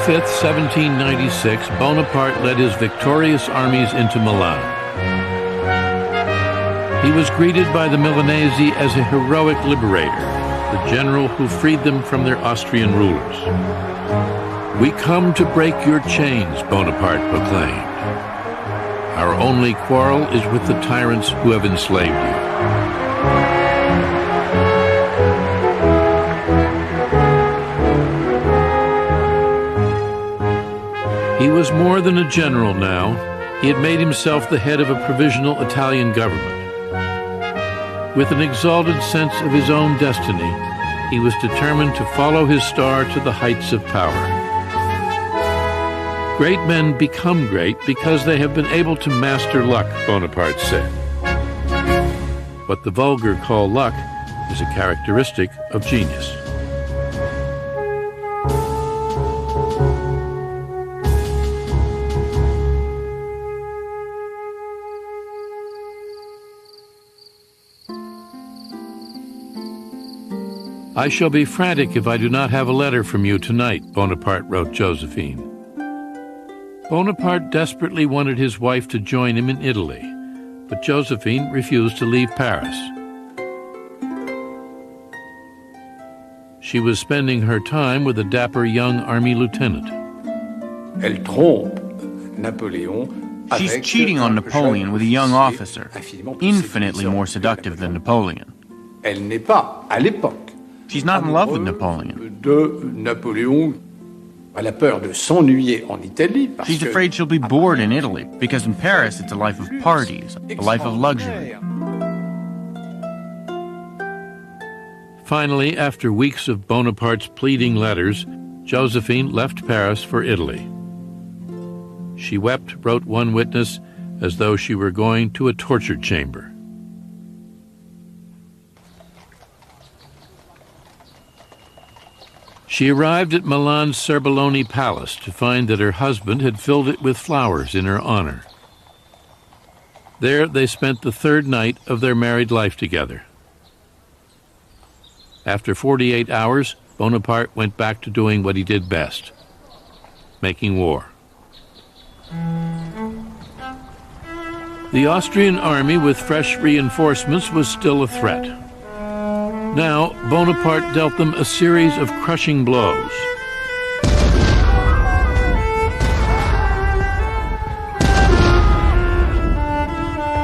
5th, 1796, Bonaparte led his victorious armies into Milan. He was greeted by the Milanese as a heroic liberator, the general who freed them from their Austrian rulers. "We come to break your chains," Bonaparte proclaimed. "Our only quarrel is with the tyrants who have enslaved you." He was more than a general now. He had made himself the head of a provisional Italian government. With an exalted sense of his own destiny, he was determined to follow his star to the heights of power. Great men become great because they have been able to master luck, Bonaparte said. What the vulgar call luck is a characteristic of genius. "I shall be frantic if I do not have a letter from you tonight," Bonaparte wrote Josephine. Bonaparte desperately wanted his wife to join him in Italy, but Josephine refused to leave Paris. She was spending her time with a dapper young army lieutenant. Elle trompe Napoléon. She's cheating on Napoleon with a young officer, infinitely more seductive than Napoleon. Elle n'est pas, à l'époque, She's not in love with Napoleon. Elle a peur de s'ennuyer en Italie. She's afraid she'll be bored in Italy, because in Paris it's a life of parties, a life of luxury. Finally, after weeks of Bonaparte's pleading letters, Josephine left Paris for Italy. She wept, wrote one witness, as though she were going to a torture chamber. She arrived at Milan's Serbelloni Palace to find that her husband had filled it with flowers in her honor. There they spent the third night of their married life together. After 48 hours, Bonaparte went back to doing what he did best, making war. The Austrian army with fresh reinforcements was still a threat. Now, Bonaparte dealt them a series of crushing blows.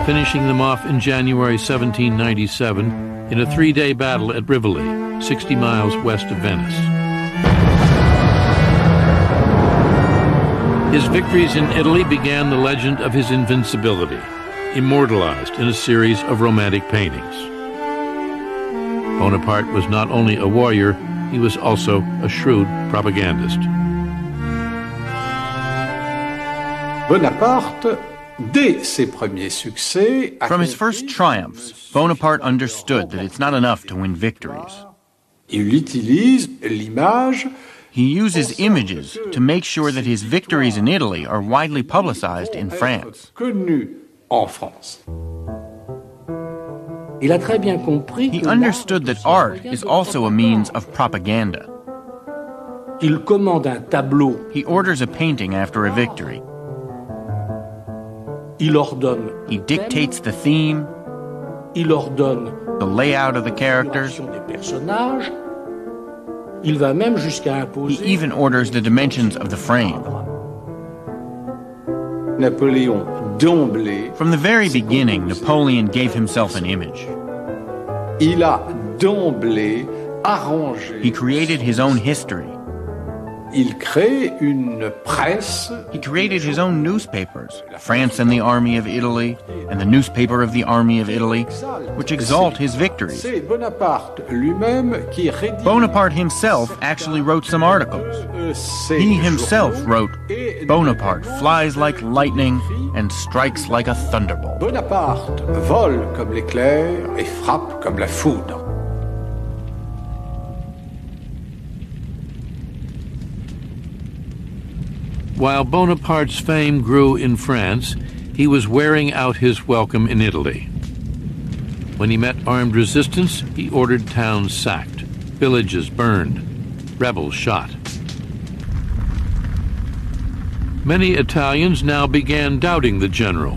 Finishing them off in January 1797 in a three-day battle at Rivoli, 60 miles west of Venice. His victories in Italy began the legend of his invincibility, immortalized in a series of romantic paintings. Bonaparte was not only a warrior, he was also a shrewd propagandist. Bonaparte, dès ses premiers succès, From his first triumphs, Bonaparte understood that it's not enough to win victories. il utilise l'image. He uses images to make sure that his victories in Italy are widely publicized in France. Connu en France. He understood that art is also a means of propaganda. Il commande un tableau. He orders a painting after a victory. Il ordonne. He dictates the theme, Il ordonne the layout of the characters. des personnages. Il va même jusqu'à imposer. He even orders the dimensions of the frame. Napoléon d'emblée. From the very beginning, Napoleon gave himself an image. Il a d'emblée arrangé. He created his own history. Il crée une presse. He created his own newspapers, France and the Army of Italy, and the Newspaper of the Army of Italy, which exalt his victories. C'est Bonaparte lui-même qui rédige. Bonaparte himself actually wrote some articles. He himself wrote, "Bonaparte flies like lightning and strikes like a thunderbolt." Bonaparte vole comme l'éclair et frappe comme la foudre. While Bonaparte's fame grew in France, he was wearing out his welcome in Italy. When he met armed resistance, he ordered towns sacked, villages burned, rebels shot. Many Italians now began doubting the general,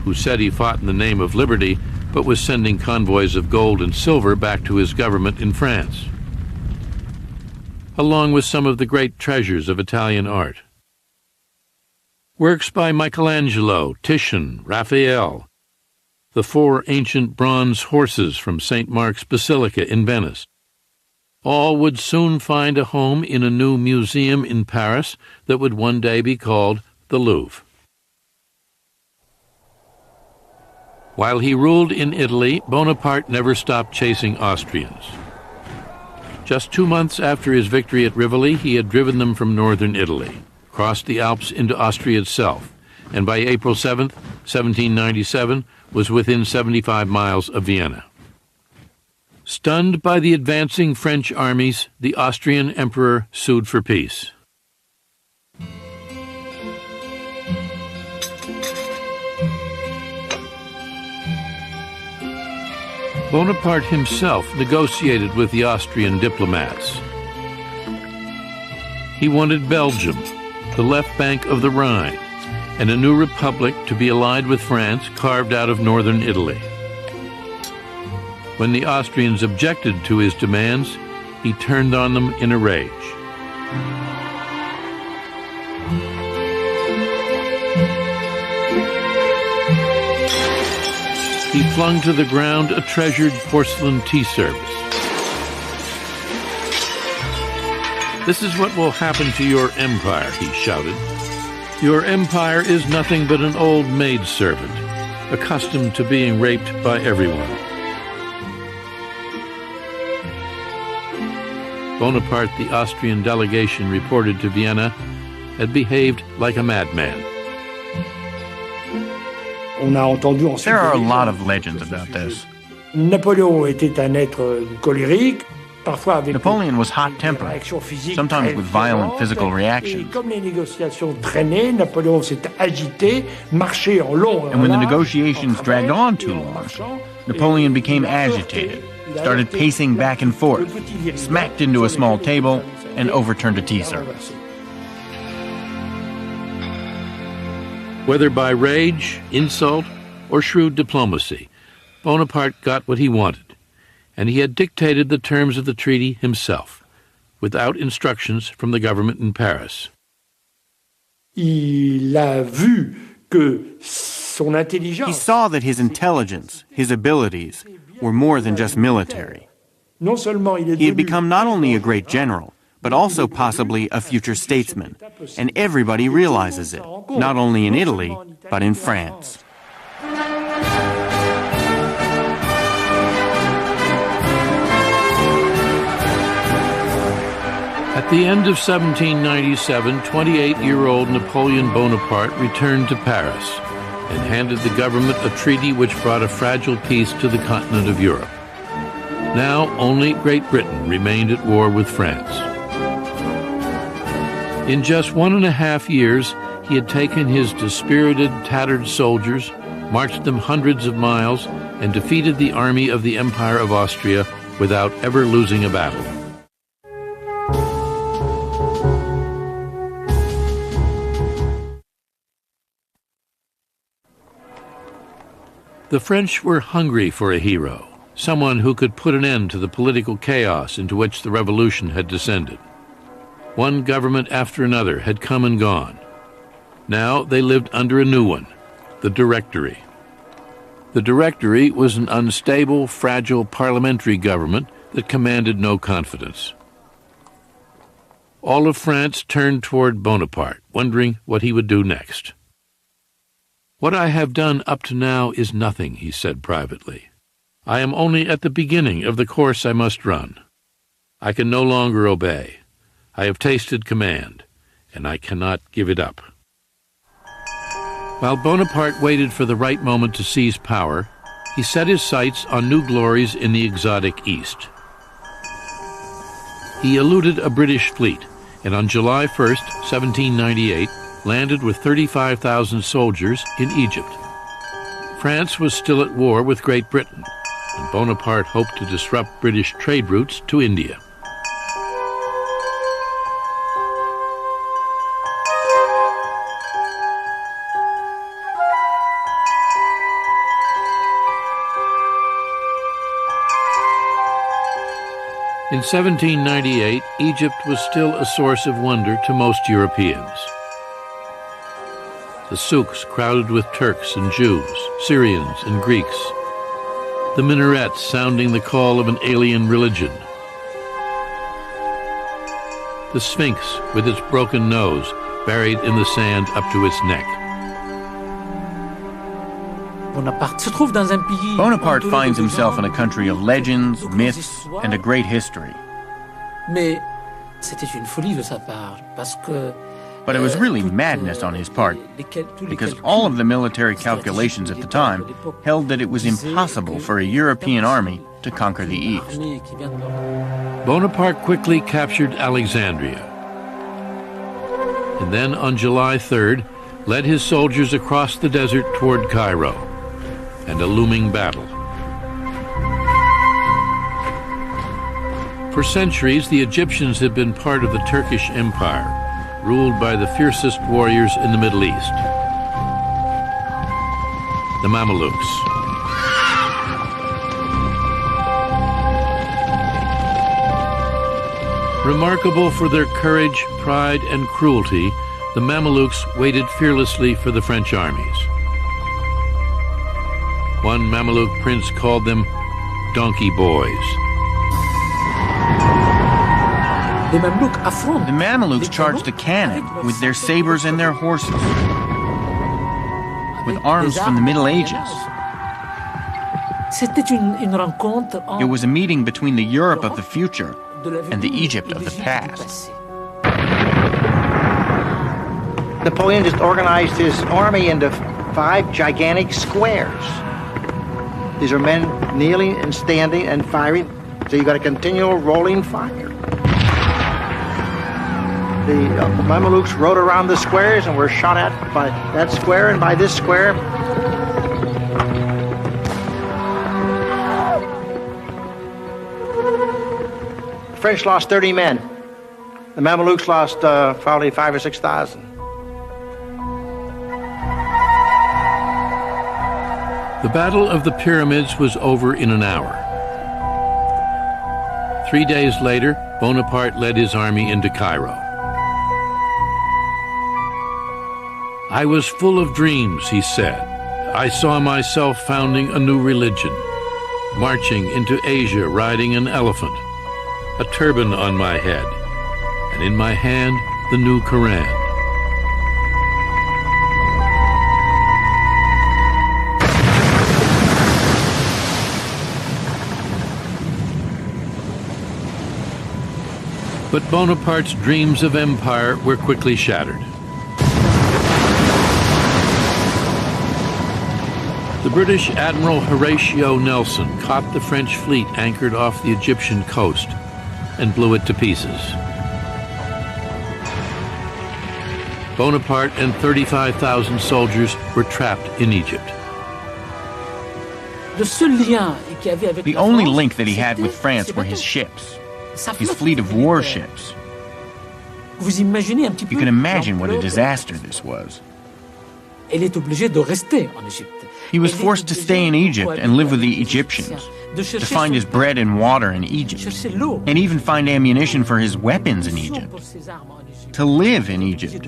who said he fought in the name of liberty, but was sending convoys of gold and silver back to his government in France, along with some of the great treasures of Italian art. Works by Michelangelo, Titian, Raphael, the 4 ancient bronze horses from St. Mark's Basilica in Venice, all would soon find a home in a new museum in Paris that would one day be called the Louvre. While he ruled in Italy, Bonaparte never stopped chasing Austrians. Just 2 months after his victory at Rivoli, he had driven them from northern Italy, crossed the Alps into Austria itself, and by April 7, 1797, was within 75 miles of Vienna. Stunned by the advancing French armies, the Austrian emperor sued for peace. Bonaparte himself negotiated with the Austrian diplomats. He wanted Belgium, the left bank of the Rhine, and a new republic to be allied with France carved out of northern Italy. When the Austrians objected to his demands, he turned on them in a rage. He flung to the ground a treasured porcelain tea service. "This is what will happen to your empire," he shouted. "Your empire is nothing but an old maidservant, accustomed to being raped by everyone." Bonaparte, the Austrian delegation reported to Vienna, had behaved like a madman. There are a lot of legends about this. Napoleon était un être colérique, parfois avec Napoleon was hot-tempered, sometimes with violent physical reactions. Comme les négociations traînaient, Napoléon s'est agité, marché en long. And when the negotiations dragged on too long, Napoleon became agitated, started pacing back and forth, smacked into a small table, and overturned a tea service. Whether by rage, insult, or shrewd diplomacy, Bonaparte got what he wanted, and he had dictated the terms of the treaty himself, without instructions from the government in Paris. Il a vu que son intelligence. He saw that his intelligence, his abilities, were more than just military. He had become not only a great general, but also possibly a future statesman, and everybody realizes it, not only in Italy, but in France. At the end of 1797, 28-year-old Napoleon Bonaparte returned to Paris and handed the government a treaty which brought a fragile peace to the continent of Europe. Now only Great Britain remained at war with France. In just 1.5 years, he had taken his dispirited, tattered soldiers, marched them hundreds of miles, and defeated the army of the Empire of Austria without ever losing a battle. The French were hungry for a hero, someone who could put an end to the political chaos into which the revolution had descended. One government after another had come and gone. Now they lived under a new one, the Directory. The Directory was an unstable, fragile parliamentary government that commanded no confidence. All of France turned toward Bonaparte, wondering what he would do next. "What I have done up to now is nothing," he said privately. "I am only at the beginning of the course I must run. I can no longer obey. I have tasted command, and I cannot give it up." While Bonaparte waited for the right moment to seize power, he set his sights on new glories in the exotic East. He eluded a British fleet, and on July 1st, 1798, landed with 35,000 soldiers in Egypt. France was still at war with Great Britain, and Bonaparte hoped to disrupt British trade routes to India. In 1798, Egypt was still a source of wonder to most Europeans. The souks crowded with Turks and Jews, Syrians and Greeks. The minarets sounding the call of an alien religion. The Sphinx with its broken nose buried in the sand up to its neck. Bonaparte finds himself in a country of legends, myths, and a great history. But it was really madness on his part, because all of the military calculations at the time held that it was impossible for a European army to conquer the East. Bonaparte quickly captured Alexandria, and then on July 3rd led his soldiers across the desert toward Cairo, and a looming battle. For centuries, the Egyptians had been part of the Turkish Empire, ruled by the fiercest warriors in the Middle East, the Mamelukes. Remarkable for their courage, pride, and cruelty, the Mamelukes waited fearlessly for the French armies. One Mameluke prince called them donkey boys. The Mamelukes charged a cannon with their sabers and their horses, with arms from the Middle Ages. It was a meeting between the Europe of the future and the Egypt of the past. Napoleon just organized his army into 5 gigantic squares. These are men kneeling and standing and firing, so you got a continual rolling fire. The Mamelukes rode around the squares and were shot at by that square and by this square. The French lost 30 men. The Mamelukes lost probably 5,000 or 6,000. The Battle of the Pyramids was over in an hour. 3 days later, Bonaparte led his army into Cairo. I was full of dreams, he said. I saw myself founding a new religion, marching into Asia riding an elephant, a turban on my head, and in my hand the new Quran. But Bonaparte's dreams of empire were quickly shattered. The British Admiral Horatio Nelson caught the French fleet anchored off the Egyptian coast and blew it to pieces. Bonaparte and 35,000 soldiers were trapped in Egypt. The only link that he had with France were his ships, his fleet of warships. You can imagine what a disaster this was. He was forced to stay in Egypt and live with the Egyptians, to find his bread and water in Egypt, and even find ammunition for his weapons in Egypt, to live in Egypt.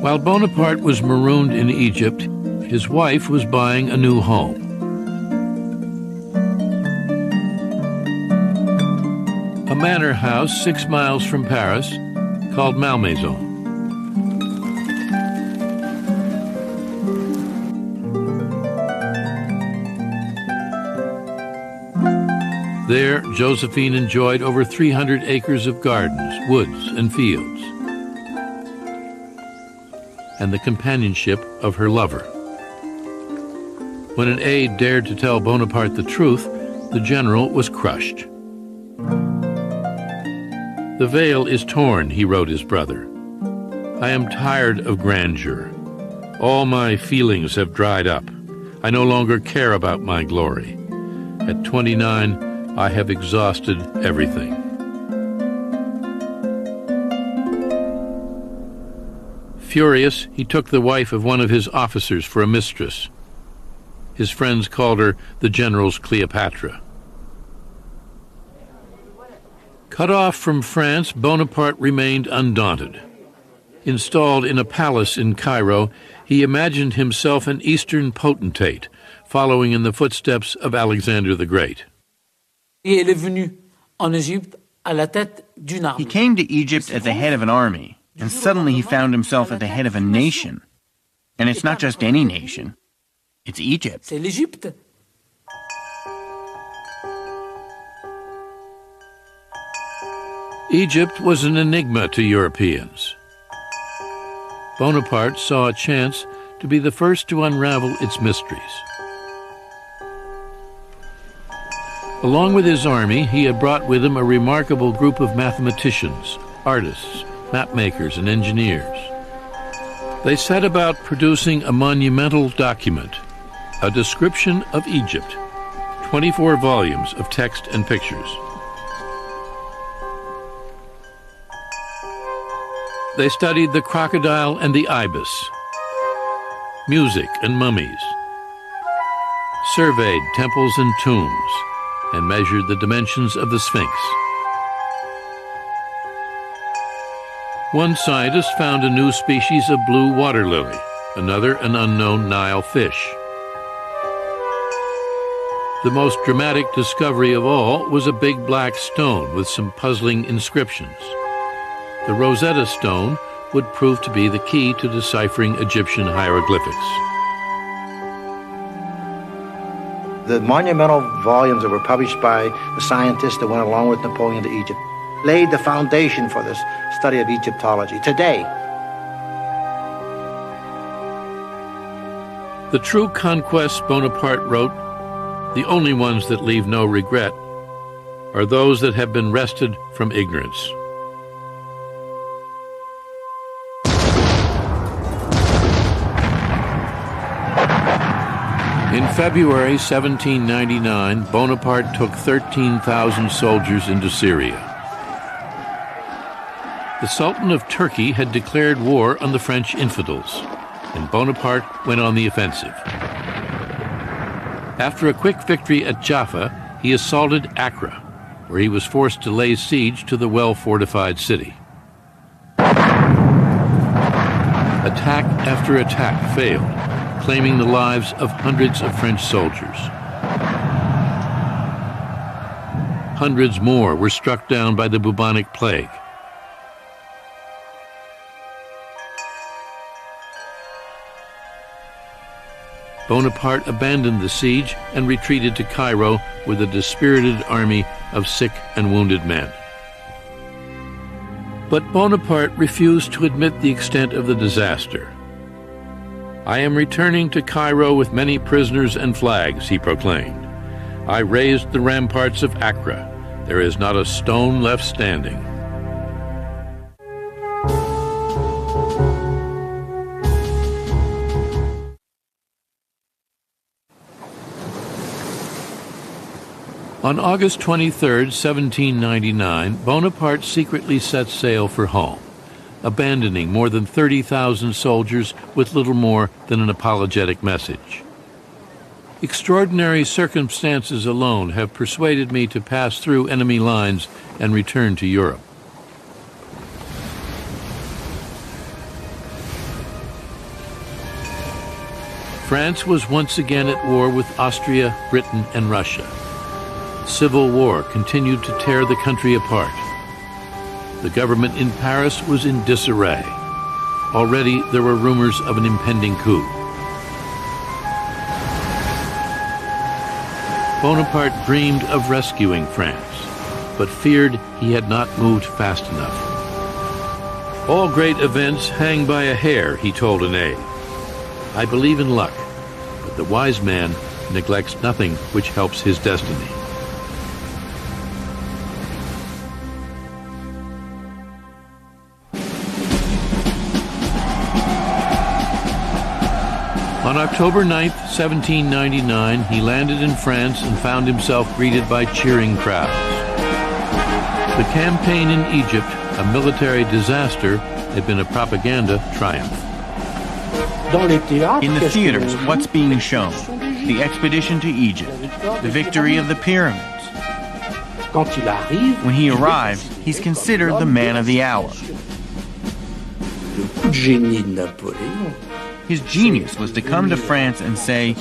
While Bonaparte was marooned in Egypt, his wife was buying a new home. A manor house 6 miles from Paris called Malmaison. There, Josephine enjoyed over 300 acres of gardens, woods, and fields, and the companionship of her lover. When an aide dared to tell Bonaparte the truth, the general was crushed. "The veil is torn," he wrote his brother. "I am tired of grandeur. All my feelings have dried up. I no longer care about my glory. At 29, I have exhausted everything." Furious, he took the wife of one of his officers for a mistress. His friends called her the general's Cleopatra. Cut off from France, Bonaparte remained undaunted. Installed in a palace in Cairo, he imagined himself an Eastern potentate, following in the footsteps of Alexander the Great. He came to Egypt at the head of an army, and suddenly he found himself at the head of a nation. And it's not just any nation. It's Egypt. Egypt was an enigma to Europeans. Bonaparte saw a chance to be the first to unravel its mysteries. Along with his army, he had brought with him a remarkable group of mathematicians, artists, mapmakers, and engineers. They set about producing a monumental document, a description of Egypt, 24 volumes of text and pictures. They studied the crocodile and the ibis, music and mummies, surveyed temples and tombs, and measured the dimensions of the Sphinx. One scientist found a new species of blue water lily, another an unknown Nile fish. The most dramatic discovery of all was a big black stone with some puzzling inscriptions. The Rosetta Stone would prove to be the key to deciphering Egyptian hieroglyphics. The monumental volumes that were published by the scientists that went along with Napoleon to Egypt laid the foundation for this study of Egyptology today. The true conquests, Bonaparte wrote, the only ones that leave no regret, are those that have been wrested from ignorance. In February 1799, Bonaparte took 13,000 soldiers into Syria. The Sultan of Turkey had declared war on the French infidels, and Bonaparte went on the offensive. After a quick victory at Jaffa, he assaulted Accra, where he was forced to lay siege to the well-fortified city. Attack after attack failed, claiming the lives of hundreds of French soldiers. Hundreds more were struck down by the bubonic plague. Bonaparte abandoned the siege and retreated to Cairo with a dispirited army of sick and wounded men. But Bonaparte refused to admit the extent of the disaster. "I am returning to Cairo with many prisoners and flags," he proclaimed. "I raised the ramparts of Accra. There is not a stone left standing." On August 23, 1799, Bonaparte secretly set sail for home, abandoning more than 30,000 soldiers with little more than an apologetic message. Extraordinary circumstances alone have persuaded me to pass through enemy lines and return to Europe. France was once again at war with Austria, Britain, and Russia. Civil war continued to tear the country apart. The government in Paris was in disarray. Already there were rumors of an impending coup. Bonaparte dreamed of rescuing France, but feared he had not moved fast enough. "All great events hang by a hair," he told an aide. "I believe in luck, but the wise man neglects nothing which helps his destiny." On October 9, 1799, he landed in France and found himself greeted by cheering crowds. The campaign in Egypt, a military disaster, had been a propaganda triumph. In the theaters, what's being shown? The expedition to Egypt, the victory of the pyramids. When he arrives, he's considered the man of the hour. His genius was to come to France and say,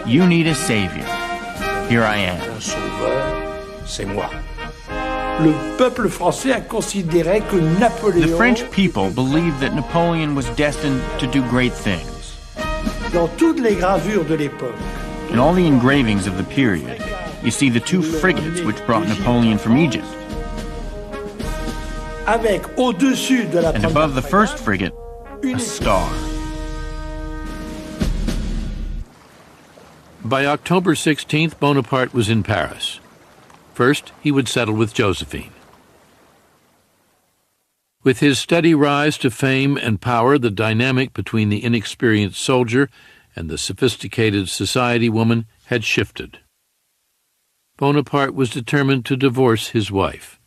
"You need a savior. Here I am." The French people believed that Napoleon was destined to do great things. In all the engravings of the period, you see the two frigates which brought Napoleon from Egypt. And above the first frigate, a star. By October 16th, Bonaparte was in Paris. First, he would settle with Josephine. With his steady rise to fame and power, the dynamic between the inexperienced soldier and the sophisticated society woman had shifted. Bonaparte was determined to divorce his wife.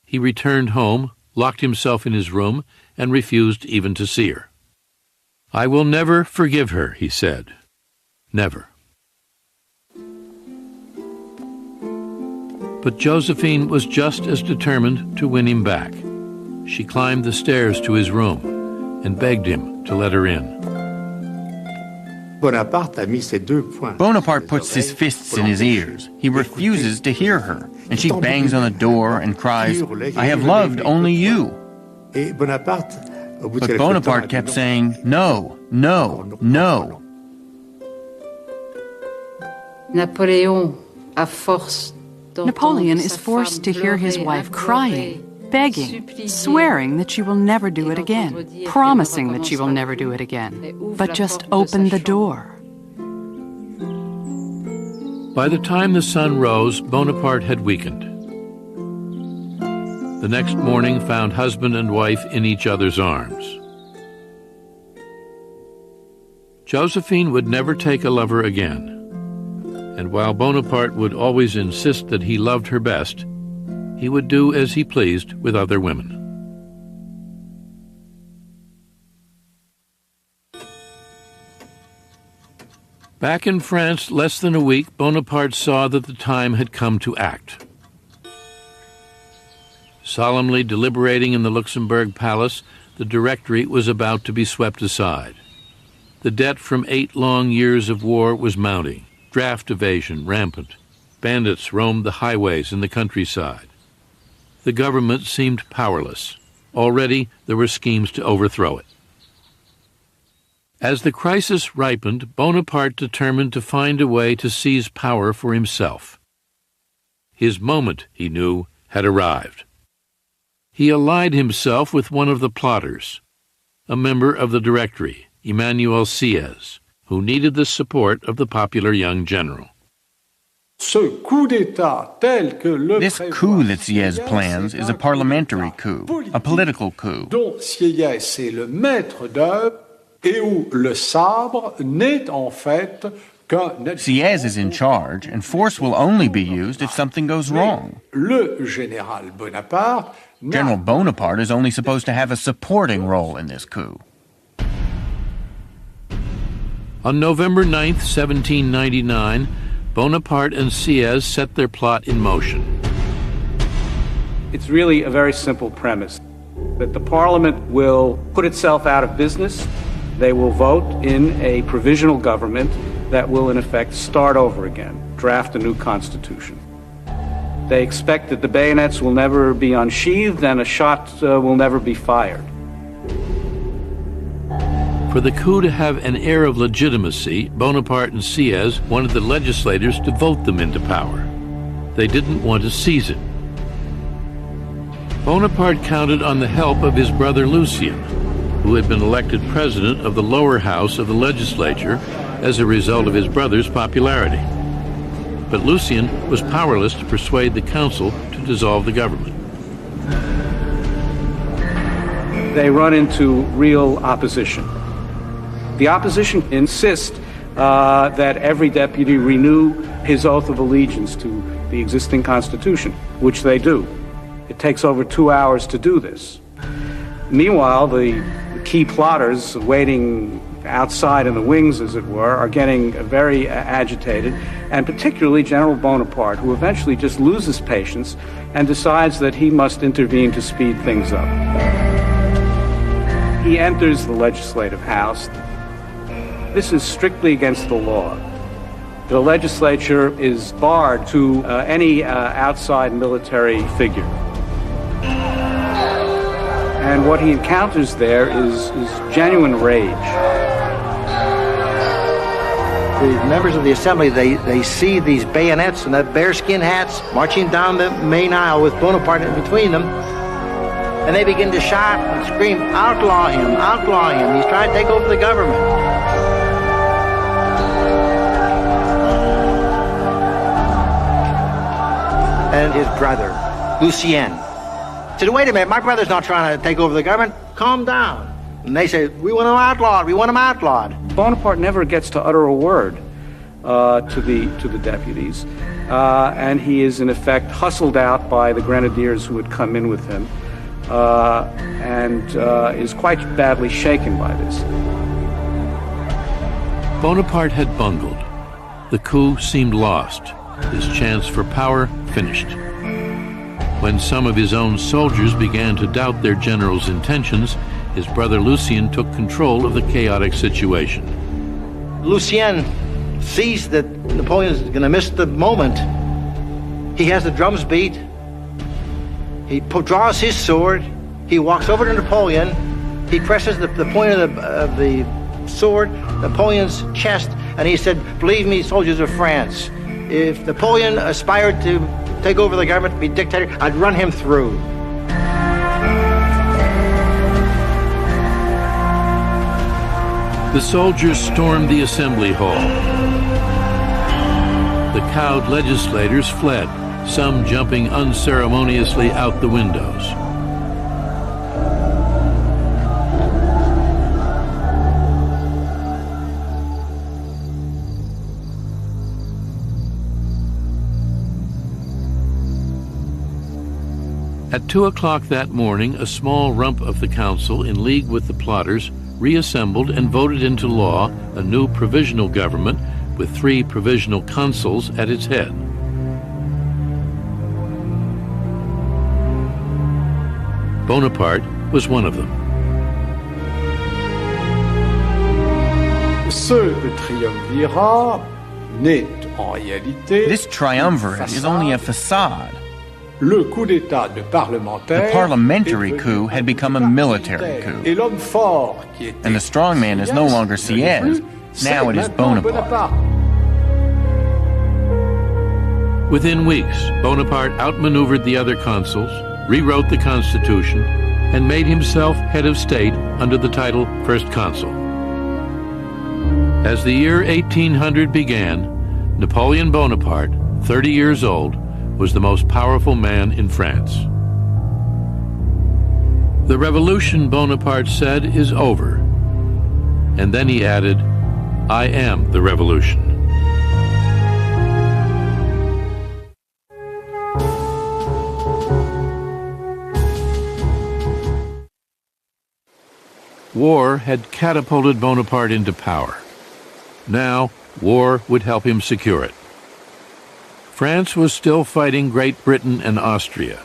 He returned home, locked himself in his room, and refused even to see her. "I will never forgive her," he said. Never. But Josephine was just as determined to win him back. She climbed the stairs to his room and begged him to let her in. Bonaparte puts his fists in his ears. He refuses to hear her, and she bangs on the door and cries, "I have loved only you." But Bonaparte kept saying, "No, no, no." Napoleon is forced to hear his wife crying, begging, swearing that she will never do it again, promising that she will never do it again, but just open the door. By the time the sun rose, Bonaparte had weakened. The next morning found husband and wife in each other's arms. Josephine would never take a lover again. And while Bonaparte would always insist that he loved her best, he would do as he pleased with other women. Back in France, less than a week, Bonaparte saw that the time had come to act. Solemnly deliberating in the Luxembourg Palace, the Directory was about to be swept aside. The debt from 8 long years of war was mounting. Draft evasion rampant. Bandits roamed the highways in the countryside. The government seemed powerless. Already there were schemes to overthrow it. As the crisis ripened, Bonaparte determined to find a way to seize power for himself. His moment, he knew, had arrived. He allied himself with one of the plotters, a member of the Directory, Emmanuel Sieyès, who needed the support of the popular young general. This coup that Sieyès plans is a parliamentary coup, a political coup. Sieyès is in charge, and force will only be used if something goes wrong. General Bonaparte is only supposed to have a supporting role in this coup. On November 9th, 1799, Bonaparte and Sieyès set their plot in motion. It's really a very simple premise, that the Parliament will put itself out of business. They will vote in a provisional government that will, in effect, start over again, draft a new constitution. They expect that the bayonets will never be unsheathed and a shot will never be fired. For the coup to have an air of legitimacy, Bonaparte and Sieyès wanted the legislators to vote them into power. They didn't want to seize it. Bonaparte counted on the help of his brother Lucien, who had been elected president of the lower house of the legislature as a result of his brother's popularity. But Lucien was powerless to persuade the council to dissolve the government. They run into real opposition. The opposition insists that every deputy renew his oath of allegiance to the existing constitution, which they do. It takes over 2 hours to do this. Meanwhile, the key plotters waiting outside in the wings, as it were, are getting very agitated, and particularly General Bonaparte, who eventually just loses patience and decides that he must intervene to speed things up. He enters the legislative house. This is strictly against the law. The legislature is barred to any outside military figure. And what he encounters there is genuine rage. The members of the assembly, they see these bayonets and the bearskin hats marching down the main aisle with Bonaparte in between them. And they begin to shout and scream, outlaw him, he's trying to take over the government. And his brother, Lucien, said, wait a minute, my brother's not trying to take over the government, calm down. And they say, we want him outlawed. Bonaparte never gets to utter a word to the deputies, and he is in effect hustled out by the grenadiers who had come in with him, and is quite badly shaken by this. Bonaparte had bungled. The coup seemed lost. His chance for power finished. When some of his own soldiers began to doubt their general's intentions, his brother Lucien took control of the chaotic situation. Lucien sees that Napoleon is going to miss the moment. He has the drums beat. He draws his sword. He walks over to Napoleon. He presses the point of the sword, Napoleon's chest, and he said, believe me, soldiers of France, if Napoleon aspired to take over the government, be dictator, I'd run him through. The soldiers stormed the assembly hall. The cowed legislators fled, some jumping unceremoniously out the windows. At 2 o'clock that morning, a small rump of the council, in league with the plotters, reassembled and voted into law a new provisional government with 3 provisional consuls at its head. Bonaparte was one of them. This triumvirate is only a facade. The parliamentary coup had become a military coup. And the strong man is no longer Sieyès, now it is Bonaparte. Within weeks, Bonaparte outmaneuvered the other consuls, rewrote the constitution, and made himself head of state under the title First Consul. As the year 1800 began, Napoleon Bonaparte, 30 years old, was the most powerful man in France. The revolution, Bonaparte said, is over. And then he added, I am the revolution. War had catapulted Bonaparte into power. Now, war would help him secure it. France was still fighting Great Britain and Austria.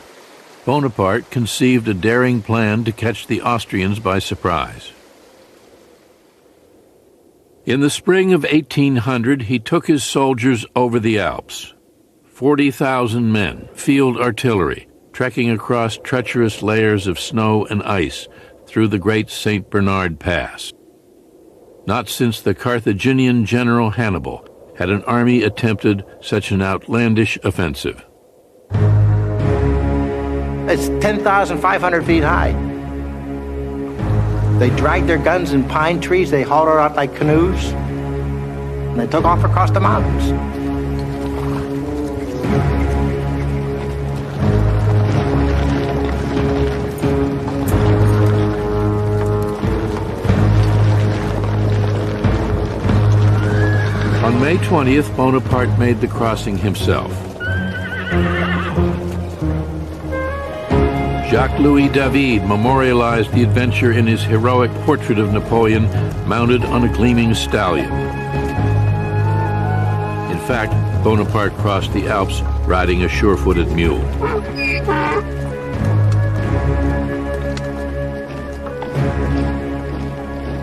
Bonaparte conceived a daring plan to catch the Austrians by surprise. In the spring of 1800, he took his soldiers over the Alps. 40,000 men, field artillery, trekking across treacherous layers of snow and ice through the great St. Bernard Pass. Not since the Carthaginian general Hannibal had an army attempted such an outlandish offensive. It's 10,500 feet high. They dragged their guns in pine trees, they hauled her out like canoes, and they took off across the mountains. On May 20th, Bonaparte made the crossing himself. Jacques-Louis David memorialized the adventure in his heroic portrait of Napoleon mounted on a gleaming stallion. In fact, Bonaparte crossed the Alps riding a sure-footed mule.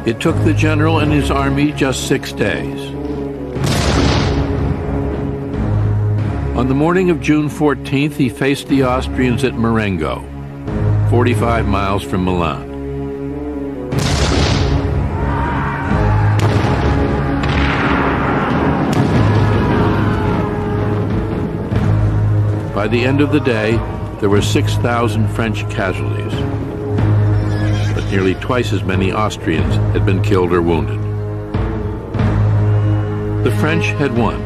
It took the general and his army just 6 days. On the morning of June 14th, he faced the Austrians at Marengo, 45 miles from Milan. By the end of the day, there were 6,000 French casualties, but nearly twice as many Austrians had been killed or wounded. The French had won.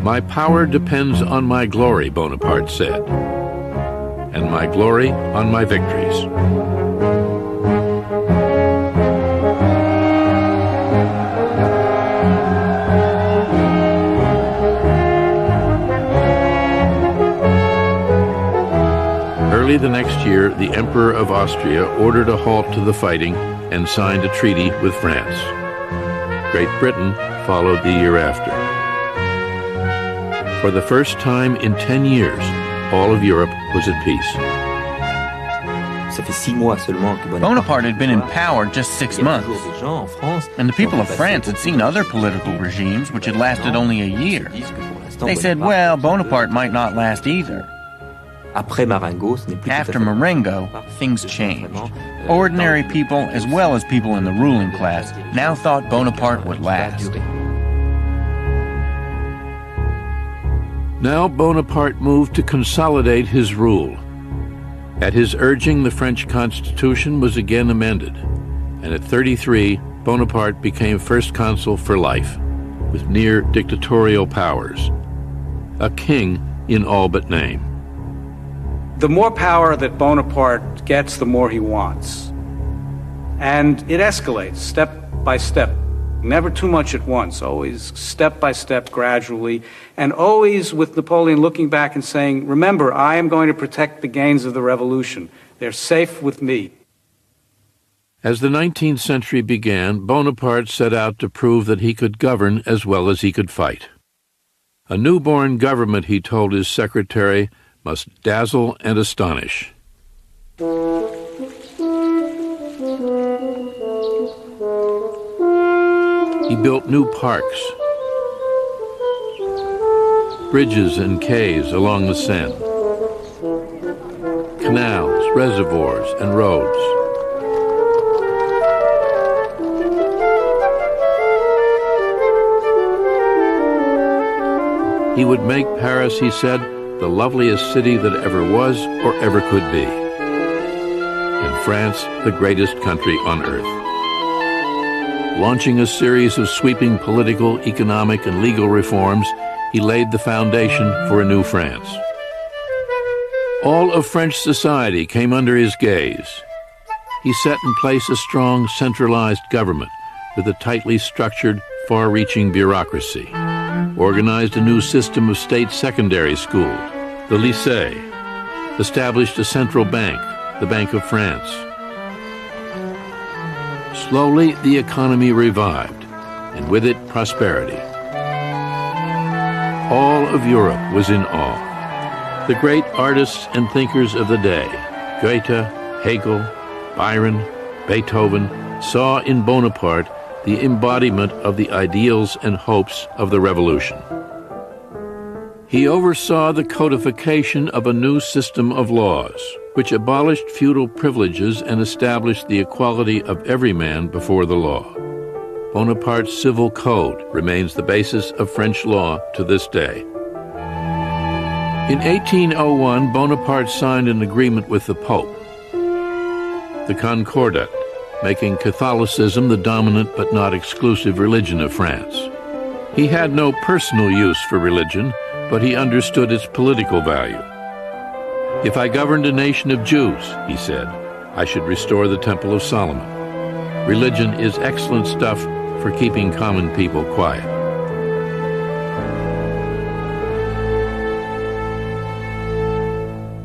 "My power depends on my glory," Bonaparte said, "and my glory on my victories." Early the next year, the Emperor of Austria ordered a halt to the fighting and signed a treaty with France. Great Britain followed the year after. For the first time in 10 years, all of Europe was at peace. Bonaparte had been in power just 6 months, and the people of France had seen other political regimes which had lasted only a year. They said, well, Bonaparte might not last either. After Marengo, things changed. Ordinary people, as well as people in the ruling class, now thought Bonaparte would last. Now Bonaparte moved to consolidate his rule. At his urging, the French Constitution was again amended, and at 33, Bonaparte became first consul for life, with near dictatorial powers. A king in all but name. The more power that Bonaparte gets, the more he wants. And it escalates step by step. Never too much at once, always step by step, gradually, and always with Napoleon looking back and saying, remember, I am going to protect the gains of the revolution. They're safe with me. As the 19th century began, Bonaparte set out to prove that he could govern as well as he could fight. A newborn government, he told his secretary, must dazzle and astonish. He built new parks, bridges and quays along the Seine, canals, reservoirs, and roads. He would make Paris, he said, the loveliest city that ever was or ever could be. And France, the greatest country on earth. Launching a series of sweeping political, economic, and legal reforms, he laid the foundation for a new France. All of French society came under his gaze. He set in place a strong, centralized government with a tightly structured, far-reaching bureaucracy, organized a new system of state secondary schools, the lycée, established a central bank, the Bank of France. Slowly, the economy revived, and with it, prosperity. All of Europe was in awe. The great artists and thinkers of the day, Goethe, Hegel, Byron, Beethoven, saw in Bonaparte the embodiment of the ideals and hopes of the revolution. He oversaw the codification of a new system of laws, which abolished feudal privileges and established the equality of every man before the law. Bonaparte's civil code remains the basis of French law to this day. In 1801, Bonaparte signed an agreement with the Pope, the Concordat, making Catholicism the dominant but not exclusive religion of France. He had no personal use for religion, but he understood its political value. If I governed a nation of Jews, he said, I should restore the Temple of Solomon. Religion is excellent stuff for keeping common people quiet.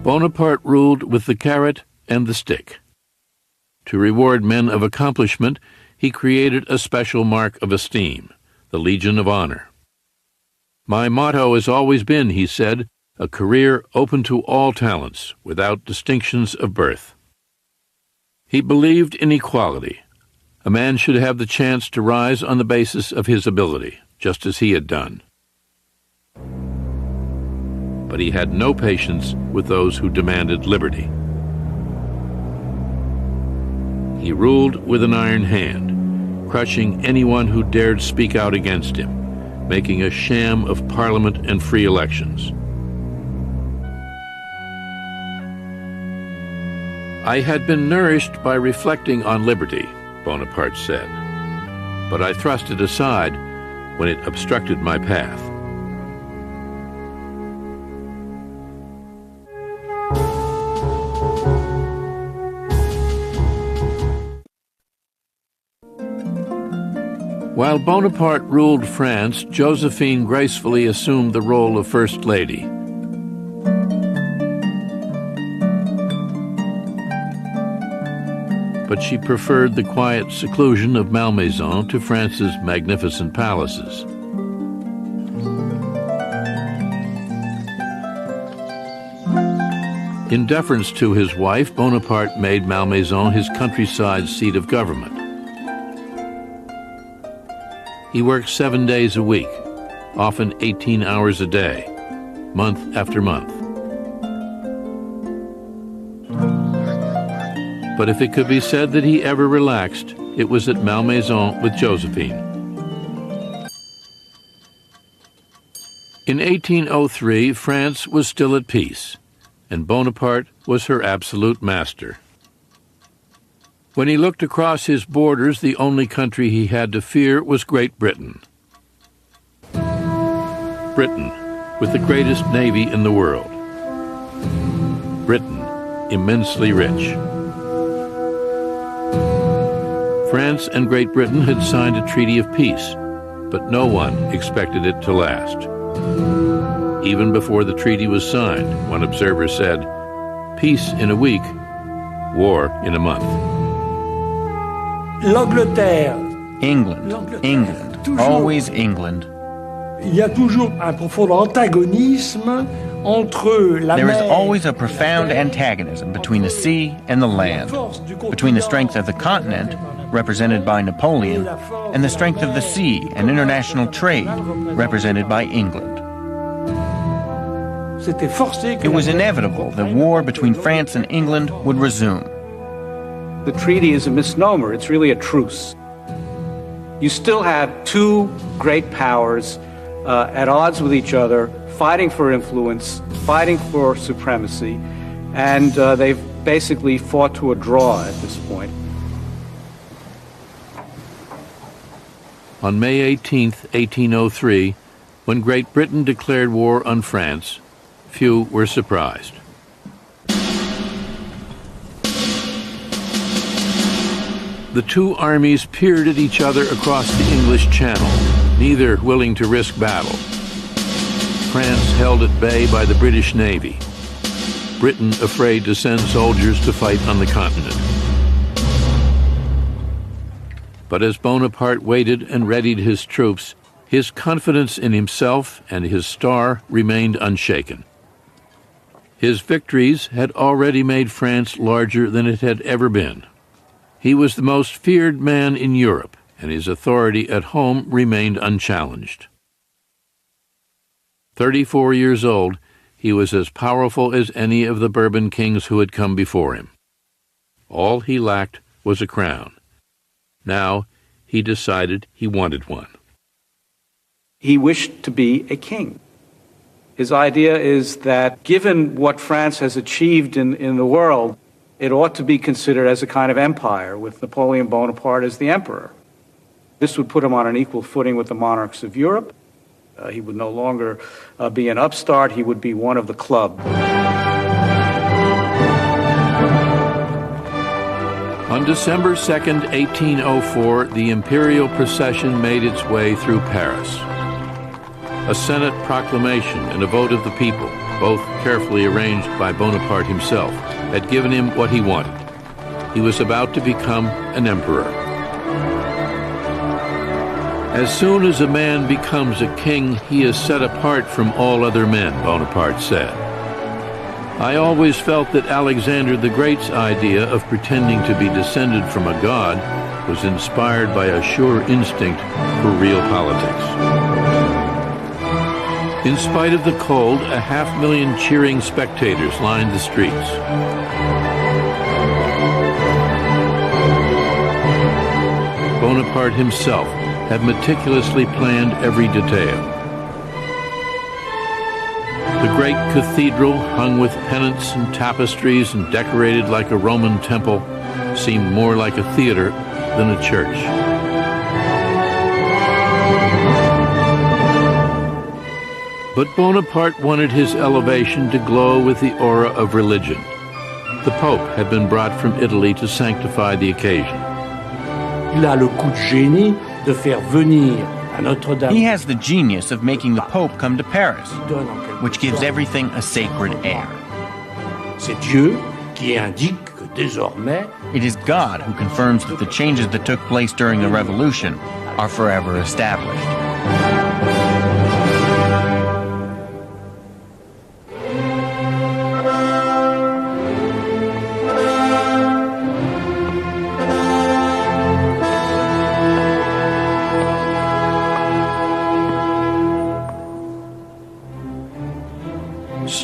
Bonaparte ruled with the carrot and the stick. To reward men of accomplishment, he created a special mark of esteem, the Legion of Honor. "My motto has always been," he said, "a career open to all talents, without distinctions of birth." He believed in equality. A man should have the chance to rise on the basis of his ability, just as he had done. But he had no patience with those who demanded liberty. He ruled with an iron hand, crushing anyone who dared speak out against him, making a sham of parliament and free elections. "I had been nourished by reflecting on liberty," Bonaparte said, "but I thrust it aside when it obstructed my path." While Bonaparte ruled France, Josephine gracefully assumed the role of First Lady. But she preferred the quiet seclusion of Malmaison to France's magnificent palaces. In deference to his wife, Bonaparte made Malmaison his countryside seat of government. He worked 7 days a week, often 18 hours a day, month after month. But if it could be said that he ever relaxed, it was at Malmaison with Josephine. In 1803, France was still at peace, and Bonaparte was her absolute master. When he looked across his borders, the only country he had to fear was Great Britain. Britain, with the greatest navy in the world. Britain, immensely rich. France and Great Britain had signed a treaty of peace, but no one expected it to last. Even before the treaty was signed, one observer said, "Peace in a week, war in a month." L'Angleterre. England, England, always England. Il y a toujours un profond antagonisme entre la mer. There is always a profound antagonism between the sea and the land, between the strength of the continent, represented by Napoleon, and the strength of the sea and international trade, represented by England. It was inevitable that war between France and England would resume. The treaty is a misnomer. It's really a truce. You still have two great powers at odds with each other, fighting for influence, fighting for supremacy, and they've basically fought to a draw at this point. On May 18, 1803, when Great Britain declared war on France, few were surprised. The two armies peered at each other across the English Channel, neither willing to risk battle. France held at bay by the British Navy, Britain afraid to send soldiers to fight on the continent. But as Bonaparte waited and readied his troops, his confidence in himself and his star remained unshaken. His victories had already made France larger than it had ever been. He was the most feared man in Europe, and his authority at home remained unchallenged. 34 years old, he was as powerful as any of the Bourbon kings who had come before him. All he lacked was a crown. Now he decided he wanted one. He wished to be a king. His idea is that given what France has achieved in the world, it ought to be considered as a kind of empire, with Napoleon Bonaparte as the emperor. This would put him on an equal footing with the monarchs of Europe. He would no longer be an upstart, he would be one of the club. On December 2nd, 1804, the imperial procession made its way through Paris. A Senate proclamation and a vote of the people both carefully arranged by Bonaparte himself, had given him what he wanted. He was about to become an emperor. As soon as a man becomes a king, he is set apart from all other men, Bonaparte said. I always felt that Alexander the Great's idea of pretending to be descended from a god was inspired by a sure instinct for real politics. In spite of the cold, 500,000 cheering spectators lined the streets. Bonaparte himself had meticulously planned every detail. The great cathedral, hung with pennants and tapestries and decorated like a Roman temple, seemed more like a theater than a church. But Bonaparte wanted his elevation to glow with the aura of religion. The Pope had been brought from Italy to sanctify the occasion. Il a le coup de génie de faire venir à Notre-Dame. He has the genius of making the Pope come to Paris, which gives everything a sacred air. C'est Dieu qui indique que désormais It is God who confirms that the changes that took place during the Revolution are forever established.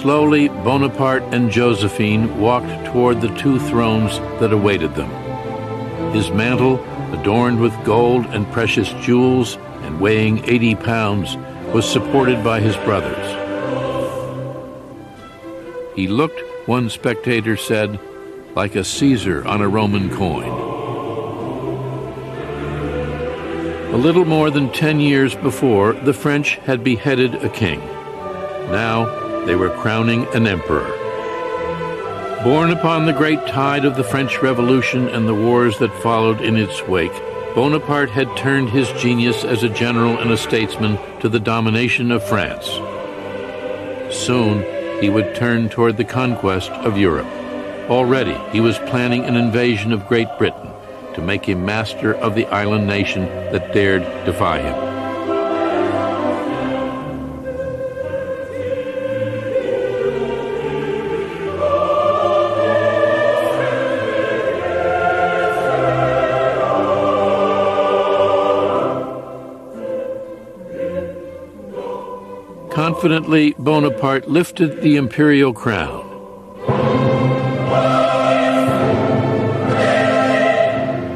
Slowly, Bonaparte and Josephine walked toward the two thrones that awaited them. His mantle, adorned with gold and precious jewels and weighing 80 pounds, was supported by his brothers. He looked, one spectator said, like a Caesar on a Roman coin. A little more than 10 years before, the French had beheaded a king. Now, they were crowning an emperor. Born upon the great tide of the French Revolution and the wars that followed in its wake, Bonaparte had turned his genius as a general and a statesman to the domination of France. Soon, he would turn toward the conquest of Europe. Already, he was planning an invasion of Great Britain to make him master of the island nation that dared defy him. Confidently, Bonaparte lifted the imperial crown.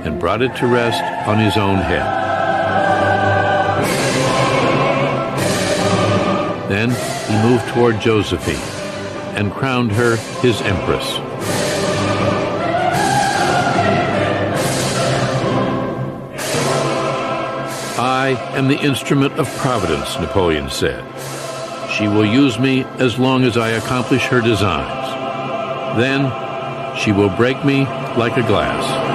And brought it to rest on his own head. Then he moved toward Josephine and crowned her his empress. I am the instrument of Providence, Napoleon said. She will use me as long as I accomplish her designs. Then she will break me like a glass.